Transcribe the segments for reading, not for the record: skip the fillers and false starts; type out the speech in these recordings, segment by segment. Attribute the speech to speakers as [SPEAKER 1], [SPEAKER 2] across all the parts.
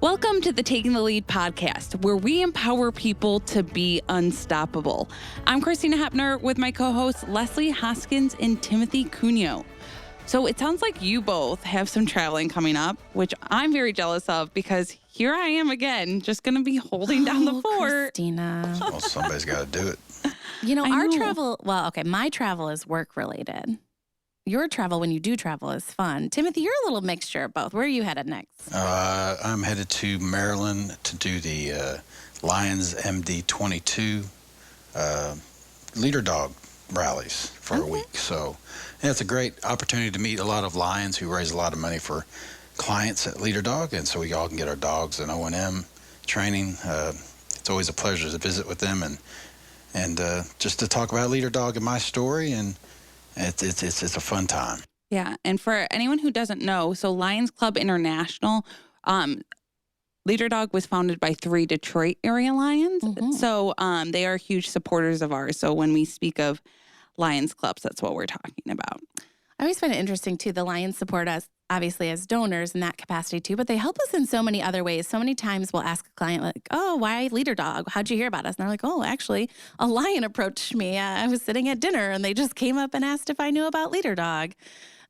[SPEAKER 1] Welcome to the Taking the Lead podcast, where we empower people to be unstoppable. I'm Christina Hepner with my co-hosts Leslie Hoskins and Timothy Cuneo. So it sounds like you both have some traveling coming up, which I'm very jealous of because here I am again, just going to be holding down the fort.
[SPEAKER 2] Christina.
[SPEAKER 3] Well, somebody's got to do it.
[SPEAKER 2] You know,
[SPEAKER 1] I know.
[SPEAKER 2] travel, my travel is work related. Your travel, when you do travel, is fun. Timothy, you're a little mixture of both. Where are you headed next?
[SPEAKER 3] I'm headed to Maryland to do the Lions MD22 leader dog rallies for a week. So yeah, it's a great opportunity to meet a lot of Lions who raise a lot of money for clients at Leader Dog, and so we all can get our dogs in O&M training. It's always a pleasure to visit with them and just to talk about Leader Dog and my story, and it's a fun time.
[SPEAKER 1] Yeah, and for anyone who doesn't know, so Lions Club International, Leader Dog was founded by 3 Detroit area Lions.
[SPEAKER 2] Mm-hmm.
[SPEAKER 1] So they are huge supporters of ours. So when we speak of Lions Clubs, that's what we're talking about.
[SPEAKER 2] I always find it interesting, too. The Lions support us, obviously, as donors in that capacity, too, but they help us in so many other ways. So many times we'll ask a client, like, oh, why Leader Dog? How'd you hear about us? And they're like, oh, actually, a lion approached me. I was sitting at dinner, and they just came up and asked if I knew about Leader Dog.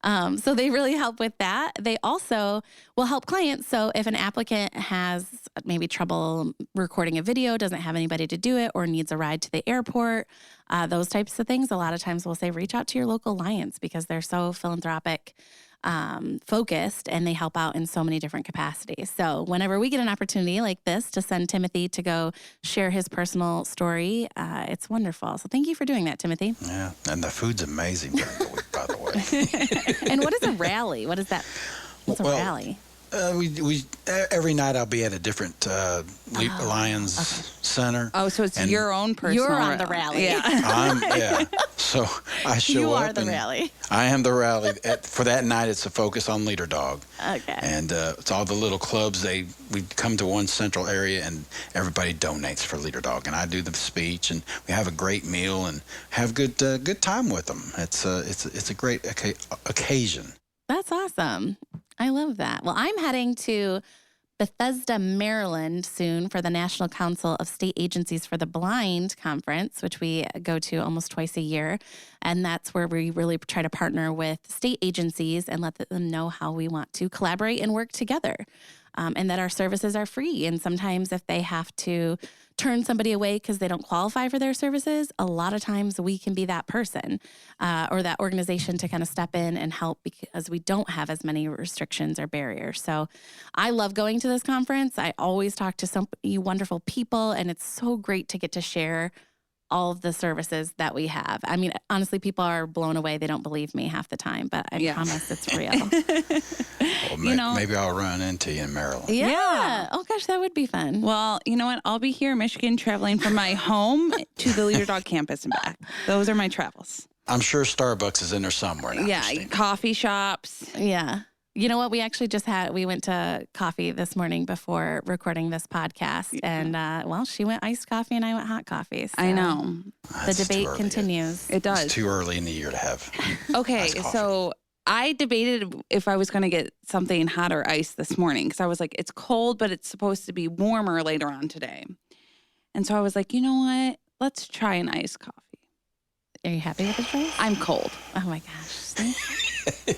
[SPEAKER 2] So they really help with that. They also will help clients. So if an applicant has maybe trouble recording a video, doesn't have anybody to do it, or needs a ride to the airport, those types of things, a lot of times we'll say, reach out to your local Lions because they're so philanthropic focused, and they help out in so many different capacities. So whenever we get an opportunity like this to send Timothy to go share his personal story, it's wonderful. So thank you for doing that, Timothy.
[SPEAKER 3] Yeah, and the food's amazing during the week, by the way.
[SPEAKER 2] And what is a rally? What is that? What's a rally?
[SPEAKER 3] We every night I'll be at a different Lions center.
[SPEAKER 1] Oh, so it's
[SPEAKER 3] And
[SPEAKER 1] your own personal.
[SPEAKER 2] You're on the rally.
[SPEAKER 1] Yeah.
[SPEAKER 3] So I show
[SPEAKER 2] You
[SPEAKER 3] up.
[SPEAKER 2] are the
[SPEAKER 3] and
[SPEAKER 2] rally.
[SPEAKER 3] I am the rally. For that night, it's a focus on Leader Dog.
[SPEAKER 2] Okay.
[SPEAKER 3] And it's all the little clubs. We come to one central area, and everybody donates for Leader Dog. And I do the speech, and we have a great meal and have good time with them. It's a great occasion.
[SPEAKER 2] That's awesome. I love that. Well, I'm heading to Bethesda, Maryland soon for the National Council of State Agencies for the Blind conference, which we go to almost twice a year. And that's where we really try to partner with state agencies and let them know how we want to collaborate and work together. And that our services are free. And sometimes if they have to turn somebody away because they don't qualify for their services, a lot of times we can be that person or that organization to kind of step in and help because we don't have as many restrictions or barriers. So I love going to this conference. I always talk to so many wonderful people, and it's so great to get to share all of the services that we have. I mean, honestly, people are blown away. They don't believe me half the time, but I promise it's real.
[SPEAKER 3] Well, maybe I'll run into you in Maryland.
[SPEAKER 2] Yeah. Oh, gosh, that would be fun.
[SPEAKER 1] Well, you know what? I'll be here in Michigan traveling from my home to the Leader Dog campus and back. Those are my travels.
[SPEAKER 3] I'm sure Starbucks is in there somewhere now.
[SPEAKER 1] Yeah,
[SPEAKER 3] Christine.
[SPEAKER 1] coffee shops.
[SPEAKER 2] Yeah. You know what? We actually we went to coffee this morning before recording this podcast. And, she went iced coffee and I went hot coffee. So
[SPEAKER 1] I know.
[SPEAKER 2] The
[SPEAKER 3] It's too
[SPEAKER 2] debate
[SPEAKER 3] early.
[SPEAKER 2] continues.
[SPEAKER 1] It does.
[SPEAKER 3] It's too early in the year to have.
[SPEAKER 1] Okay,
[SPEAKER 3] iced coffee.
[SPEAKER 1] so I debated if I was going to get something hot or iced this morning because I was like, it's cold, but it's supposed to be warmer later on today. And so I was like, you know what? Let's try an iced coffee.
[SPEAKER 2] Are you happy with the choice?
[SPEAKER 1] I'm cold.
[SPEAKER 2] Oh, my gosh. See?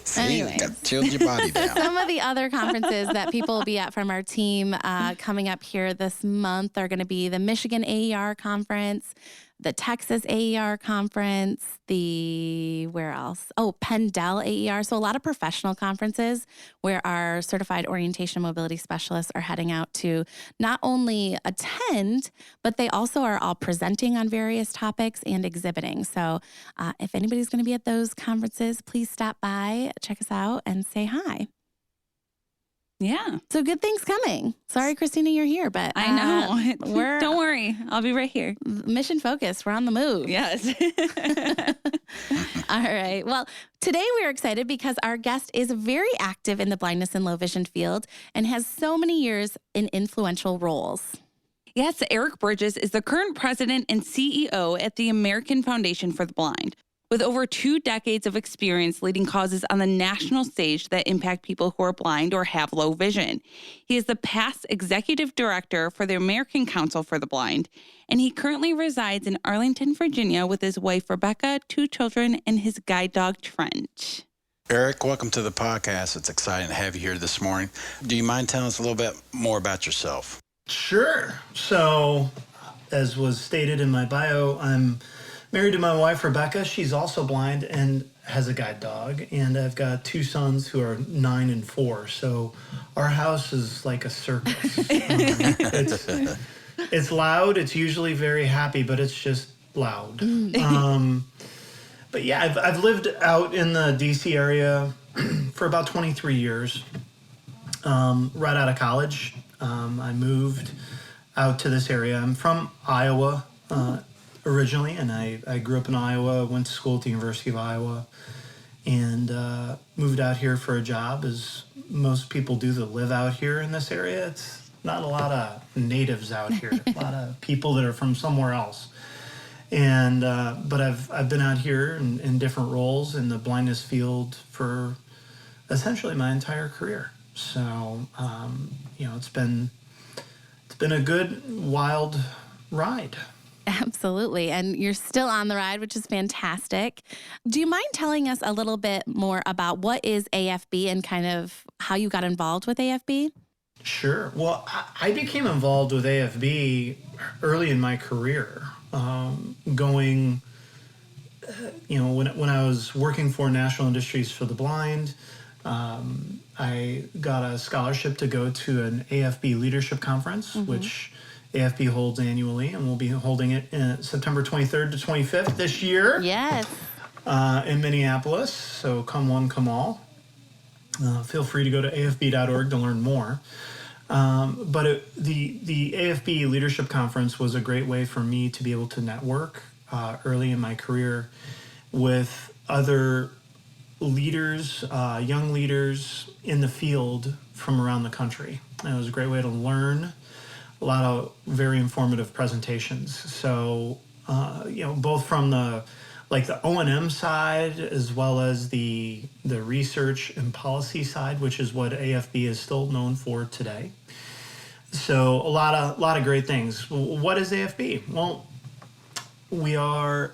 [SPEAKER 3] See,
[SPEAKER 2] Anyways.
[SPEAKER 3] got to chill your body down.
[SPEAKER 2] Some of the other conferences that people will be at from our team coming up here this month are going to be the Michigan AER conference, the Texas AER conference, where else? Oh, Pendel AER. So a lot of professional conferences where our certified orientation mobility specialists are heading out to not only attend, but they also are all presenting on various topics and exhibiting. So if anybody's going to be at those conferences, please stop by, check us out, and say hi.
[SPEAKER 1] Yeah.
[SPEAKER 2] So good things coming. Sorry, Christina, you're here, but
[SPEAKER 1] I know.
[SPEAKER 2] we're
[SPEAKER 1] Don't worry. I'll be right here.
[SPEAKER 2] mission focused. We're on the move.
[SPEAKER 1] Yes.
[SPEAKER 2] All right. Well, today we're excited because our guest is very active in the blindness and low vision field and has so many years in influential roles.
[SPEAKER 1] Yes, Eric Bridges is the current president and CEO at the American Foundation for the Blind. with over 2 decades of experience leading causes on the national stage that impact people who are blind or have low vision. He is the past executive director for the American Council for the Blind, and he currently resides in Arlington, Virginia with his wife, Rebecca, 2 children, and his guide dog, Trench.
[SPEAKER 3] Eric, welcome to the podcast. It's exciting to have you here this morning. Do you mind telling us a little bit more about yourself?
[SPEAKER 4] Sure. So, as was stated in my bio, I'm married to my wife, Rebecca. She's also blind and has a guide dog. And I've got 2 sons who are 9 and 4. So our house is like a circus. It's loud. It's usually very happy, but it's just loud. But yeah, I've lived out in the D.C. area for about 23 years. Right out of college, I moved out to this area. I'm from Iowa originally, and I grew up in Iowa, went to school at the University of Iowa, and moved out here for a job, as most people do that live out here in this area. It's not a lot of natives out here, a lot of people that are from somewhere else. And but I've been out here in different roles in the blindness field for essentially my entire career. So it's been a good wild ride.
[SPEAKER 2] Absolutely. And you're still on the ride, which is fantastic. Do you mind telling us a little bit more about what is AFB and kind of how you got involved with AFB?
[SPEAKER 4] Sure. Well, I became involved with AFB early in my career, when I was working for National Industries for the Blind. I got a scholarship to go to an AFB leadership conference, which AFB holds annually, and we'll be holding it September 23rd to 25th this year.
[SPEAKER 2] Yes.
[SPEAKER 4] In Minneapolis. So come one, come all. Feel free to go to afb.org to learn more. But the AFB Leadership Conference was a great way for me to be able to network early in my career with other leaders, young leaders in the field from around the country. And it was a great way to learn, a lot of very informative presentations. So, both from the O&M side as well as the research and policy side, which is what AFB is still known for today. So a lot of great things. What is AFB? Well, we are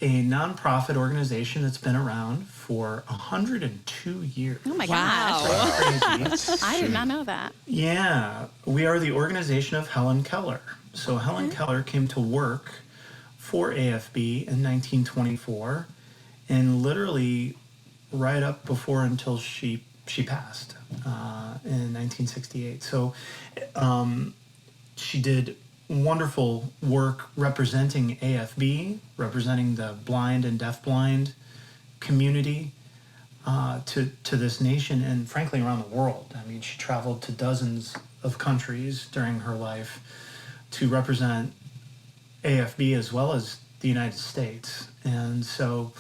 [SPEAKER 4] a nonprofit organization that's been around for 102 years.
[SPEAKER 2] Oh my
[SPEAKER 1] Wow.
[SPEAKER 2] gosh.
[SPEAKER 4] Crazy.
[SPEAKER 2] I did not know that.
[SPEAKER 4] Yeah, we are the organization of Helen Keller. So Helen Keller came to work for AFB in 1924, and literally right up before until she passed in 1968. So she did wonderful work representing AFB, representing the blind and deafblind community to this nation and frankly around the world. I mean, she traveled to dozens of countries during her life to represent AFB as well as the United States. And so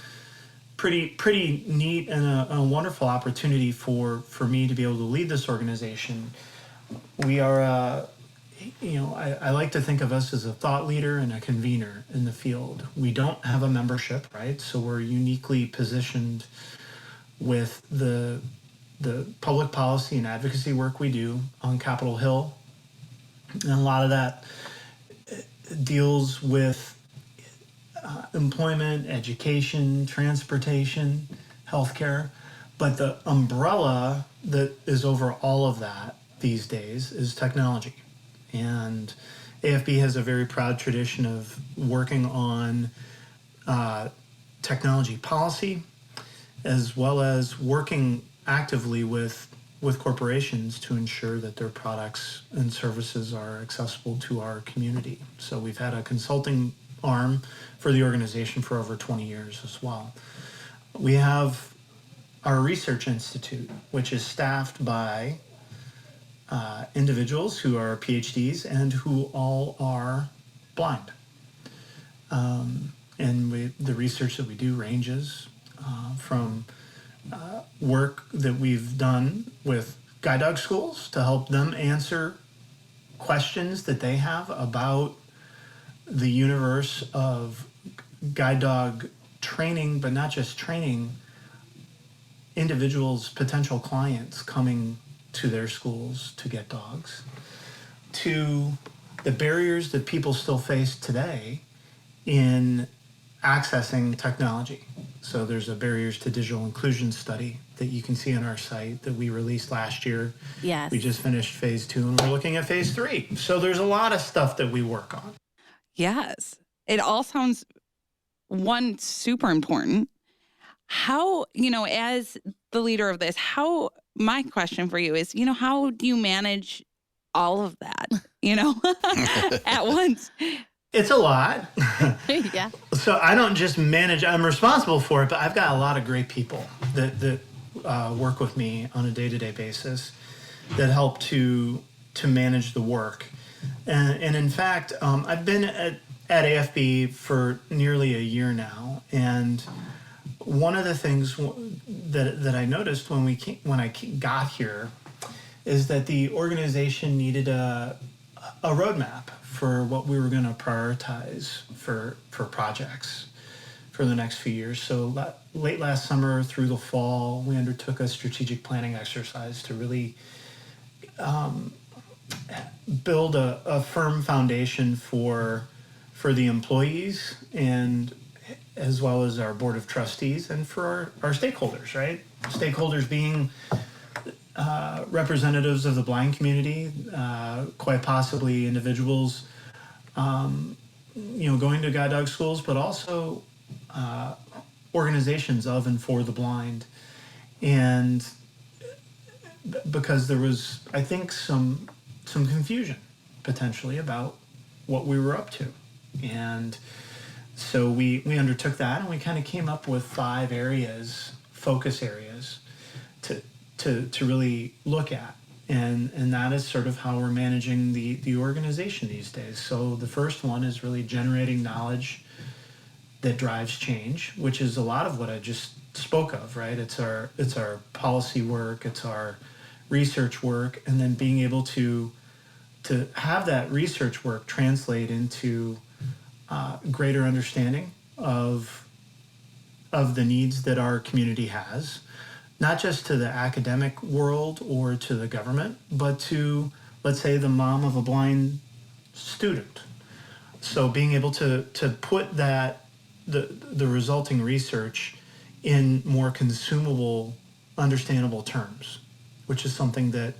[SPEAKER 4] pretty neat and a wonderful opportunity for me to be able to lead this organization. We are I like to think of us as a thought leader and a convener in the field. We don't have a membership, right? So we're uniquely positioned with the public policy and advocacy work we do on Capitol Hill. And a lot of that deals with employment, education, transportation, healthcare. But the umbrella that is over all of that these days is technology. And AFB has a very proud tradition of working on technology policy, as well as working actively with corporations to ensure that their products and services are accessible to our community. So we've had a consulting arm for the organization for over 20 years as well. We have our research institute, which is staffed by individuals who are PhDs and who all are blind. And the research that we do ranges from work that we've done with guide dog schools to help them answer questions that they have about the universe of guide dog training, but not just training, individuals, potential clients coming to their schools to get dogs, to the barriers that people still face today in accessing technology. So there's a barriers to digital inclusion study that you can see on our site that we released last year.
[SPEAKER 2] Yes.
[SPEAKER 4] We just finished phase 2 and we're looking at phase 3. So there's a lot of stuff that we work on.
[SPEAKER 1] Yes. It all sounds, one, super important. How, as the leader of this, my question for you is, how do you manage all of that, at once?
[SPEAKER 4] It's a lot.
[SPEAKER 2] Yeah.
[SPEAKER 4] So I don't just manage, I'm responsible for it, but I've got a lot of great people that work with me on a day-to-day basis that help to manage the work. And in fact, I've been at AFB for nearly a year now. And one of the things that I noticed when I got here is that the organization needed a roadmap for what we were going to prioritize for projects for the next few years. So late last summer through the fall, we undertook a strategic planning exercise to really build a firm foundation for the employees and as well as our board of trustees and for our stakeholders, right? Stakeholders being representatives of the blind community, quite possibly individuals, going to guide dog schools, but also organizations of and for the blind. And because there was, I think, some confusion potentially about what we were up to. And so we undertook that and we kind of came up with 5 focus areas to really look at. And that is sort of how we're managing the organization these days. So the first one is really generating knowledge that drives change, which is a lot of what I just spoke of, right? It's our policy work, it's our research work, and then being able to have that research work translate into greater understanding of the needs that our community has, not just to the academic world or to the government, but to, let's say, the mom of a blind student. So being able to put the resulting research in more consumable, understandable terms, which is something that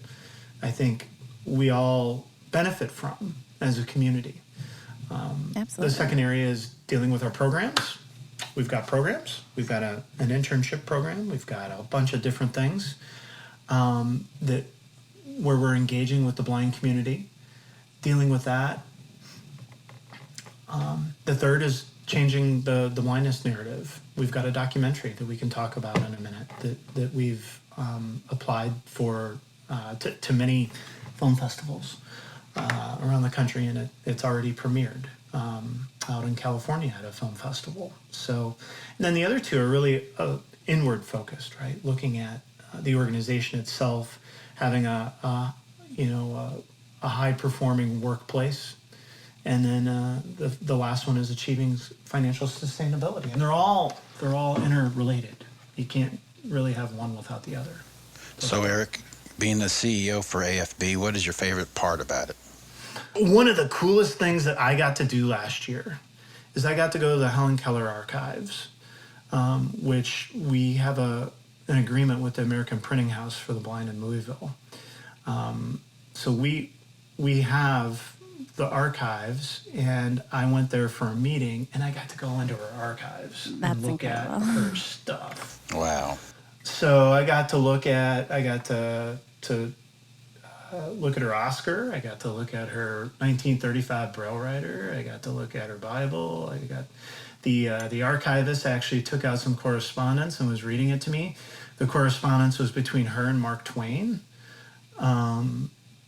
[SPEAKER 4] I think we all benefit from as a community.
[SPEAKER 2] Absolutely.
[SPEAKER 4] The second area is dealing with our programs. We've got programs. We've got an internship program. We've got a bunch of different things where we're engaging with the blind community, dealing with that. The third is changing the blindness narrative. We've got a documentary that we can talk about in a minute that we've applied for to many film festivals around the country, and it's already premiered out in California at a film festival. So, and then the other 2 are really inward focused, right? Looking at the organization itself, having a high performing workplace, and then the last one is achieving financial sustainability, and they're all interrelated. You can't really have one without the other.
[SPEAKER 3] So Eric, being the CEO for AFB, what is your favorite part about it?
[SPEAKER 4] One of the coolest things that I got to do last year is I got to go to the Helen Keller Archives, which we have an agreement with the American Printing House for the Blind in Louisville. So we have the archives, and I went there for a meeting, and I got to go into her archives and look at her stuff.
[SPEAKER 3] Wow.
[SPEAKER 4] So I got to look at her Oscar. I got to look at her 1935 Braille writer. I got to look at her Bible. I got the archivist actually took out some correspondence and was reading it to me. The correspondence was between her and Mark Twain.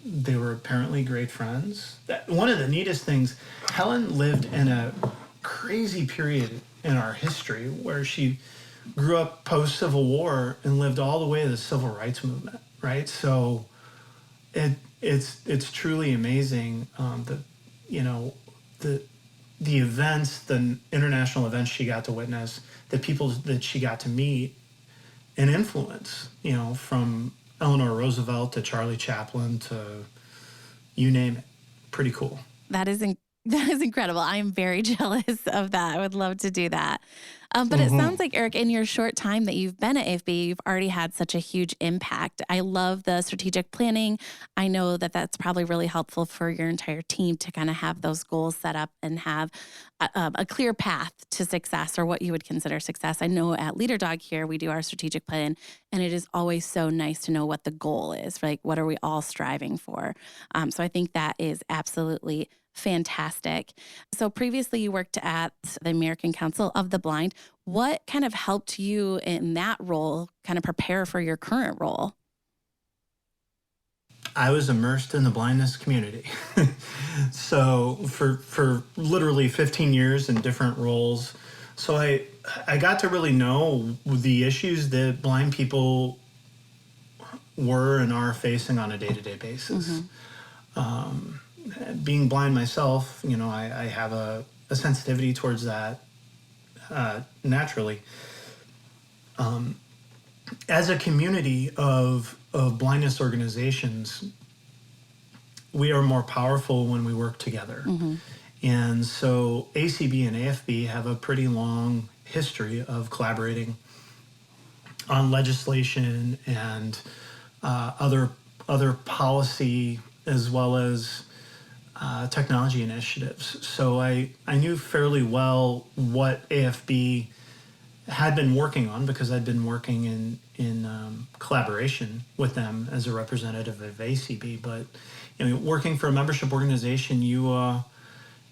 [SPEAKER 4] They were apparently great friends. One of the neatest things, Helen lived in a crazy period in our history where she grew up post-Civil War and lived all the way to the Civil Rights Movement, right? So it's truly amazing that the events, the international events she got to witness, the people that she got to meet and influence, from Eleanor Roosevelt to Charlie Chaplin to you name it. Pretty cool.
[SPEAKER 2] That is incredible. I am very jealous of that. I would love to do that. But it sounds like, Eric, in your short time that you've been at AFB, you've already had such a huge impact. I love the strategic planning. I know that that's probably really helpful for your entire team to kind of have those goals set up and have a clear path to success, or what you would consider success. I know at LeaderDog here, we do our strategic plan, and it is always so nice to know what the goal is, like what are we all striving for? So I think that is absolutely fantastic. So previously you worked at the American Council of the Blind. What kind of helped you in that role kind of prepare for your current role?
[SPEAKER 4] I was immersed in the blindness community. So for literally 15 years in different roles. So I got to really know the issues that blind people were and are facing on a day-to-day basis. Being blind myself, I have a sensitivity towards that naturally. As a community of blindness organizations, we are more powerful when we work together. And so ACB and AFB have a pretty long history of collaborating on legislation and other policy, as well as technology initiatives. So I knew fairly well what AFB had been working on, because I'd been working in collaboration with them as a representative of ACB. But working for a membership organization, you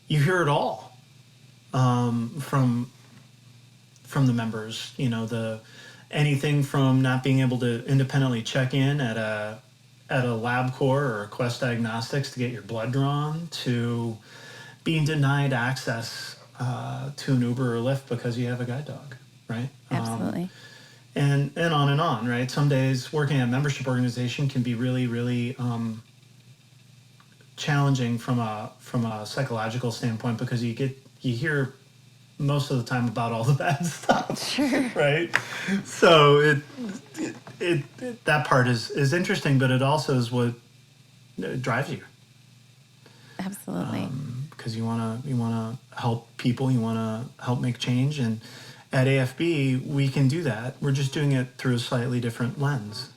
[SPEAKER 4] hear it all from the members. Anything from not being able to independently check in at a LabCorp or a Quest Diagnostics to get your blood drawn, to being denied access to an Uber or Lyft because you have a guide dog, right?
[SPEAKER 2] Absolutely.
[SPEAKER 4] And on, right? Some days working at a membership organization can be really, really challenging from a psychological standpoint, because you hear most of the time about all the bad stuff.
[SPEAKER 2] Sure.
[SPEAKER 4] Right? So it that part is interesting, but it also is what drives you.
[SPEAKER 2] Absolutely.
[SPEAKER 4] Because you wanna help people, you wanna help make change, and at AFB we can do that. We're just doing it through a slightly different lens,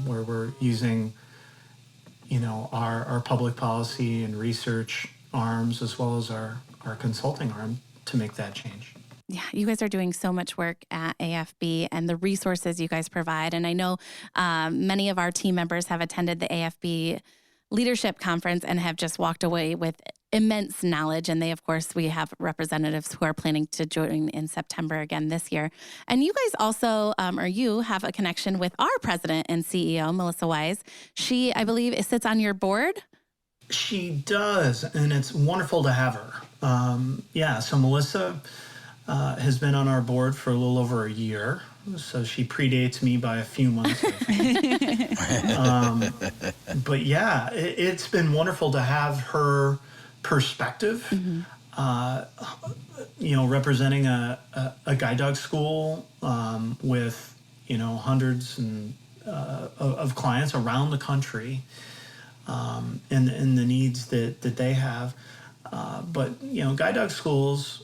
[SPEAKER 4] where we're using our public policy and research arms, as well as our consulting arm, to make that change.
[SPEAKER 2] Yeah, you guys are doing so much work at AFB, and the resources you guys provide. And I know many of our team members have attended the AFB Leadership Conference and have just walked away with immense knowledge. And we have representatives who are planning to join in September again this year. And you guys also, you have a connection with our president and CEO, Melissa Wise. She, I believe, sits on your board.
[SPEAKER 4] She does, and it's wonderful to have her. So Melissa has been on our board for a little over a year, so she predates me by a few months. But yeah, it's been wonderful to have her perspective. Representing a guide dog school with hundreds of clients around the country. And the needs that they have. But guide dog schools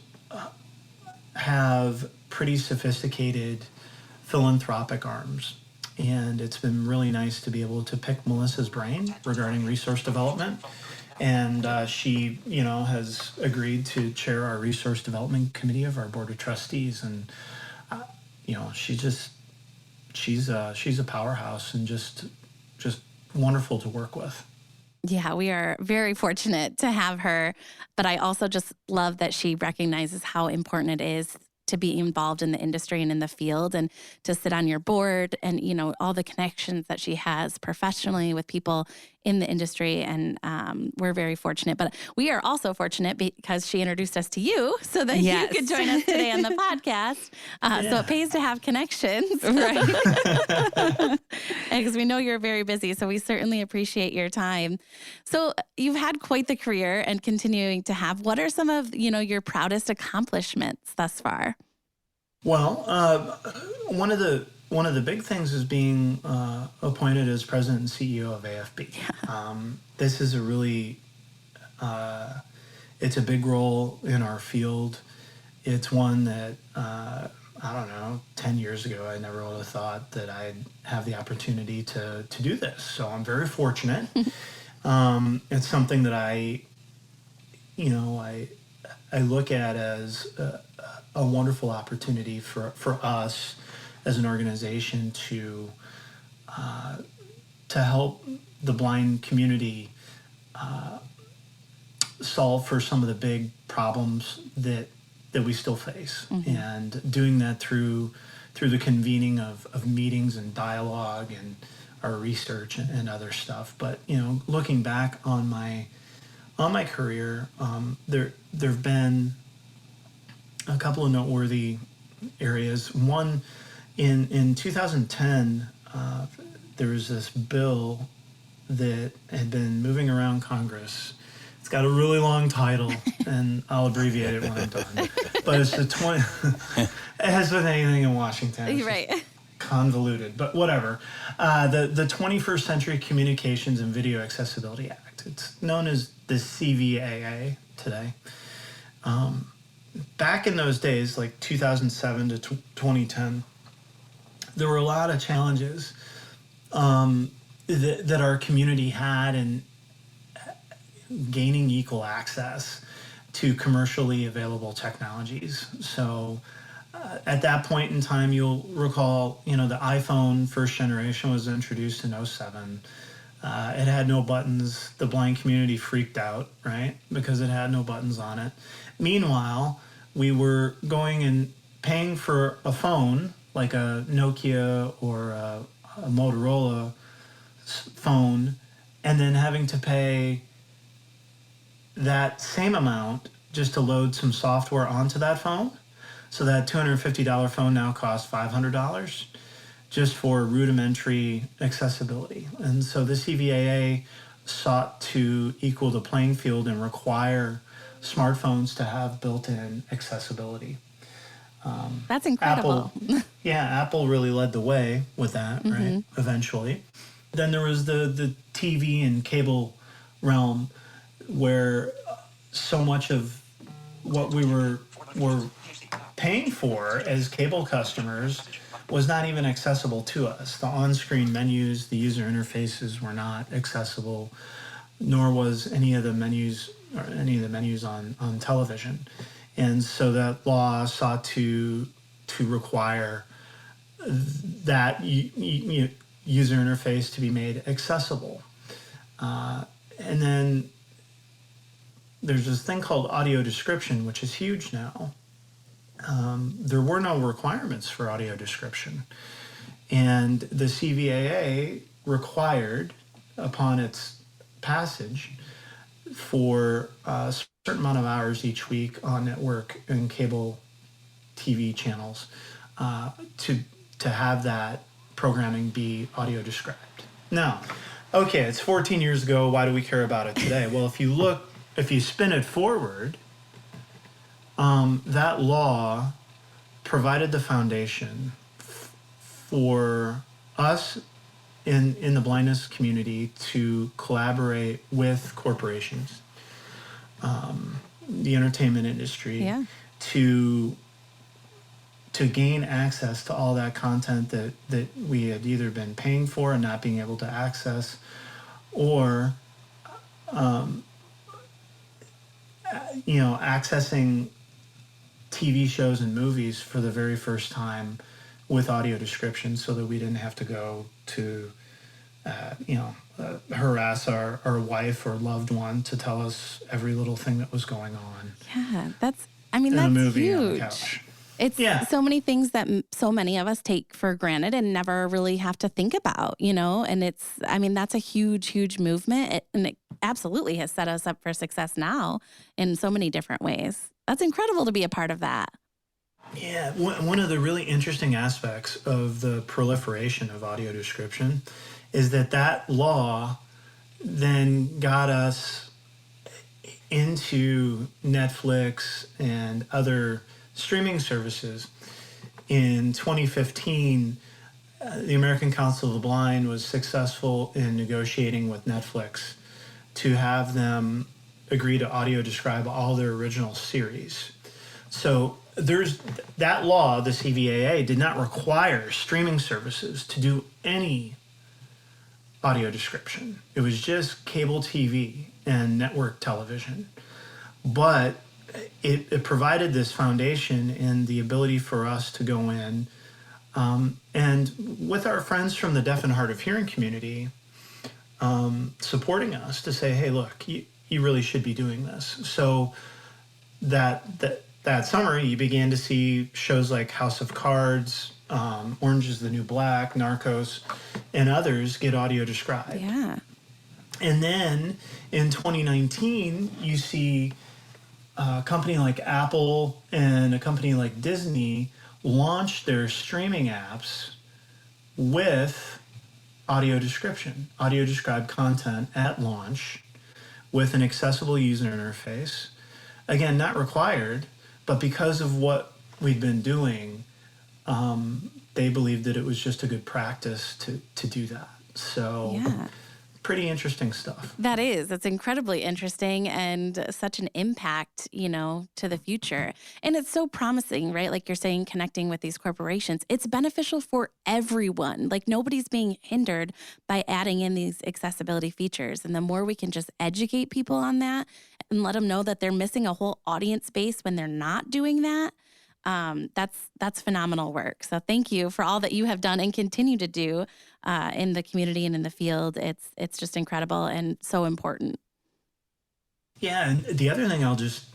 [SPEAKER 4] have pretty sophisticated philanthropic arms. And it's been really nice to be able to pick Melissa's brain regarding resource development. And she, has agreed to chair our resource development committee of our board of trustees. And, she's a powerhouse, and just wonderful to work with.
[SPEAKER 2] Yeah, we are very fortunate to have her, but I also just love that she recognizes how important it is to be involved in the industry and in the field, and to sit on your board, and all the connections that she has professionally with people in the industry, and we're very fortunate. But we are also fortunate because she introduced us to you so that
[SPEAKER 1] Yes.
[SPEAKER 2] you could join us today on the podcast. So it pays to have connections.
[SPEAKER 1] Right.
[SPEAKER 2] Because we know you're very busy, so we certainly appreciate your time. So you've had quite the career and continuing to have. What are some of your proudest accomplishments thus far?
[SPEAKER 4] Well, one of the big things is being appointed as president and CEO of AFB. This is a really, it's a big role in our field. It's one that, I don't know, 10 years ago, I never would have thought that I'd have the opportunity to do this. So I'm very fortunate. It's something that I look at as a wonderful opportunity for us as an organization to help the blind community solve for some of the big problems that we still face, and doing that through the convening of meetings and dialogue and our research and other stuff. But looking back on my career, there've been a couple of noteworthy areas. One, in 2010, there was this bill that had been moving around Congress. It's got a really long title, and I'll abbreviate it when I'm done. But it's the 20. It has with anything in Washington. It's
[SPEAKER 2] Right.
[SPEAKER 4] convoluted, but whatever. The 21st Century Communications and Video Accessibility Act. It's known as the CVAA today. Back in those days, like 2007 to 2010, there were a lot of challenges that our community had in gaining equal access to commercially available technologies. So at that point in time, you'll recall, the iPhone first generation was introduced in 2007. It had no buttons. The blind community freaked out, right? Because it had no buttons on it. Meanwhile, we were going and paying for a phone, like a Nokia or a Motorola phone, and then having to pay that same amount just to load some software onto that phone. So that $250 phone now costs $500 just for rudimentary accessibility. And so the CVAA sought to equal the playing field and require smartphones to have built-in accessibility.
[SPEAKER 2] That's incredible.
[SPEAKER 4] Apple really led the way with that, right? Eventually. Then there was the TV and cable realm, where so much of what we were paying for as cable customers was not even accessible to us. The on-screen menus, the user interfaces were not accessible, nor was any of the menus on television. And so that law sought to require that user interface to be made accessible. And then there's this thing called audio description, which is huge now. There were no requirements for audio description. And the CVAA required, upon its passage, for a certain amount of hours each week on network and cable TV channels to have that programming be audio described. Now, okay, it's 14 years ago. Why do we care about it today? Well, if you spin it forward, that law provided the foundation for us in the blindness community to collaborate with corporations, the entertainment industry, to gain access to all that content that we had either been paying for and not being able to access, or accessing TV shows and movies for the very first time with audio description, so that we didn't have to go to harass our wife or loved one to tell us every little thing that was going on.
[SPEAKER 2] Yeah, that's
[SPEAKER 4] in a movie
[SPEAKER 2] huge.
[SPEAKER 4] on the couch.
[SPEAKER 2] It's so many things that so many of us take for granted and never really have to think about, and that's a huge, huge movement. And it absolutely has set us up for success now in so many different ways. That's incredible to be a part of that.
[SPEAKER 4] Yeah, one of the really interesting aspects of the proliferation of audio description is that law then got us into Netflix and other streaming services. In 2015, the American Council of the Blind was successful in negotiating with Netflix to have them agree to audio describe all their original series. So there's that law, the CVAA, did not require streaming services to do any audio description. It was just cable TV and network television. But it provided this foundation and the ability for us to go in and with our friends from the deaf and hard of hearing community supporting us to say, hey, look, you really should be doing this. So that summer, you began to see shows like House of Cards, Orange is the New Black, Narcos, and others get audio described.
[SPEAKER 2] Yeah.
[SPEAKER 4] And then in 2019, you see a company like Apple and a company like Disney launch their streaming apps with audio description, audio described content at launch with an accessible user interface. Again, not required, but because of what we'd been doing, they believed that it was just a good practice to do that. So
[SPEAKER 2] yeah.
[SPEAKER 4] Pretty interesting stuff.
[SPEAKER 2] That is. It's incredibly interesting and such an impact, to the future. And it's so promising, right? Like you're saying, connecting with these corporations. It's beneficial for everyone. Like nobody's being hindered by adding in these accessibility features. And the more we can just educate people on that and let them know that they're missing a whole audience base when they're not doing that, that's phenomenal work. So thank you for all that you have done and continue to do in the community and in the field. It's just incredible and so important.
[SPEAKER 4] Yeah, and the other thing I'll just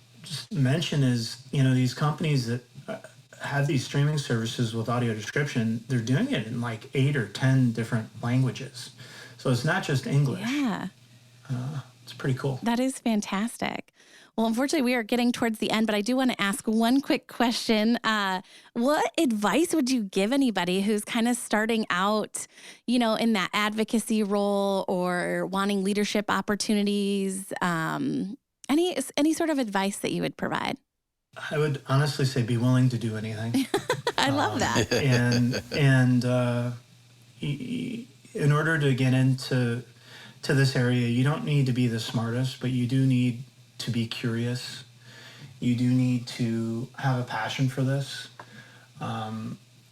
[SPEAKER 4] mention is, these companies that have these streaming services with audio description, they're doing it in like 8 or 10 different languages. So it's not just English.
[SPEAKER 2] Yeah.
[SPEAKER 4] It's pretty cool.
[SPEAKER 2] That is fantastic. Well, unfortunately, we are getting towards the end, but I do want to ask one quick question. What advice would you give anybody who's kind of starting out, in that advocacy role or wanting leadership opportunities? Any sort of advice that you would provide?
[SPEAKER 4] I would honestly say be willing to do anything.
[SPEAKER 2] I love that.
[SPEAKER 4] And in order to get into this area, you don't need to be the smartest, but you do need to be curious. You do need to have a passion for this.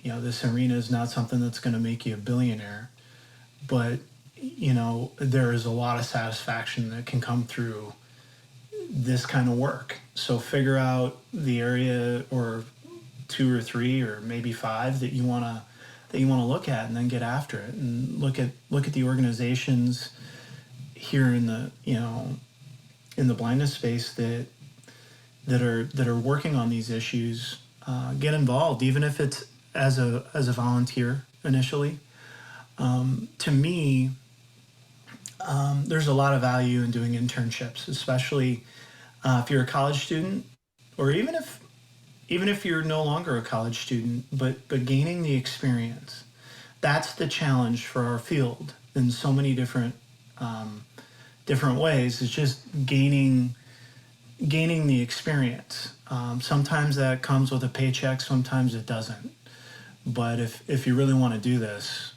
[SPEAKER 4] This arena is not something that's going to make you a billionaire, but there is a lot of satisfaction that can come through this kind of work. So figure out the area or 2 or 3 or maybe 5 that you want to look at, and then get after it and look at the organizations here in the in the blindness space that are working on these issues. Get involved, even if it's as a volunteer initially. To me, there's a lot of value in doing internships, especially if you're a college student, or even if you're no longer a college student, but gaining the experience. That's the challenge for our field in so many different ways. It's just gaining the experience. Sometimes that comes with a paycheck, sometimes it doesn't. But if you really want to do this,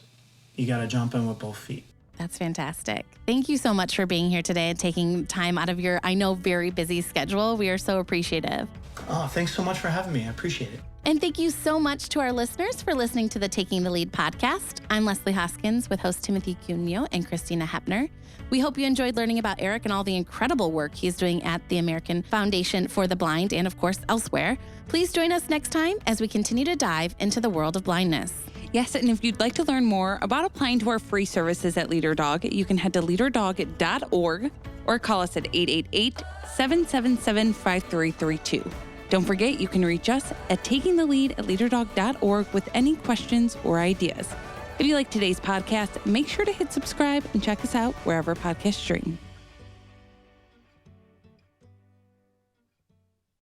[SPEAKER 4] you got to jump in with both feet.
[SPEAKER 2] That's fantastic. Thank you so much for being here today and taking time out of your, I know, very busy schedule. We are so appreciative.
[SPEAKER 4] Oh, thanks so much for having me. I appreciate it.
[SPEAKER 2] And thank you so much to our listeners for listening to the Taking the Lead podcast. I'm Leslie Hoskins with host Timothy Cuneo and Christina Hepner. We hope you enjoyed learning about Eric and all the incredible work he's doing at the American Foundation for the Blind and, of course, elsewhere. Please join us next time as we continue to dive into the world of blindness.
[SPEAKER 1] Yes, and if you'd like to learn more about applying to our free services at LeaderDog, you can head to leaderdog.org or call us at 888-777-5332. Don't forget, you can reach us at takingthelead@leaderdog.org with any questions or ideas. If you like today's podcast, make sure to hit subscribe and check us out wherever podcasts stream.